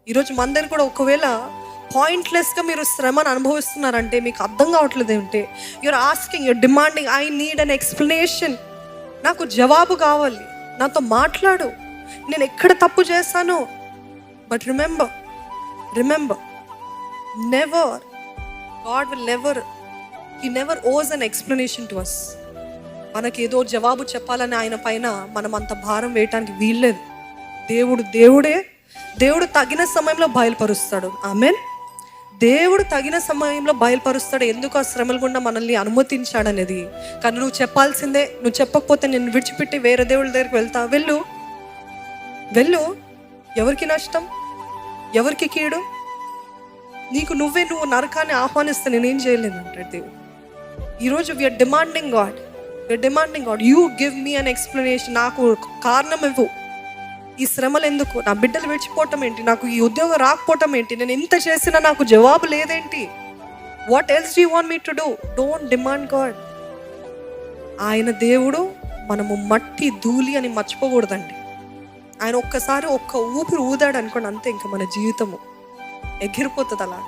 ఈరోజు మన దగ్గర కూడా ఒకవేళ పాయింట్లెస్గా మీరు శ్రమను అనుభవిస్తున్నారంటే మీకు అర్థం కావట్లేదు ఏంటి, you're asking, you're demanding, I need an explanation. నాకు జవాబు కావాలి, నాతో మాట్లాడు, నేను ఎక్కడ తప్పు చేశాను. But remember, never, God will never, he never owes an explanation to us. మనకి ఏదో జవాబు చెప్పాలని ఆయన పైన మనం అంత భారం వేయటానికి వీల్లేదు. దేవుడు తగిన సమయంలో బయలుపరుస్తాడు. ఆమేన్. దేవుడు తగిన సమయంలో బయలుపరుస్తాడు ఎందుకు ఆ శ్రమల గుండా మనల్ని అనుమతించాడనేది. కానీ నువ్వు చెప్పాల్సిందే. నువ్వు చెప్పకపోతే నేను విడిచిపెట్టి వేరే దేవుడి దగ్గరికి వెళ్ళు. ఎవరికి నష్టం, ఎవరికి కీడు? నువ్వు నరకాన్ని ఆహ్వానిస్తే నేనేం చేయలేను అంటాడు దేవుడు. ఈరోజు we're demanding God, you give me an explanation. నాకు కారణం ఇవ్వు. ఈ శ్రమలు ఎందుకు? నా బిడ్డలు విడిచిపోవటం ఏంటి? నాకు ఈ ఉద్యోగం రాకపోవటం ఏంటి? నేను ఇంత చేసినా నాకు జవాబు లేదేంటి? What else do you want me to do? Don't demand God. ఆయన దేవుడు, మనము మట్టి ధూళి అని మర్చిపోకూడదండి. ఆయన ఒక్క ఊపిరి ఊదాడు అనుకోండి, అంతే, ఇంకా మన జీవితము ఎగిరిపోతుంది అలా.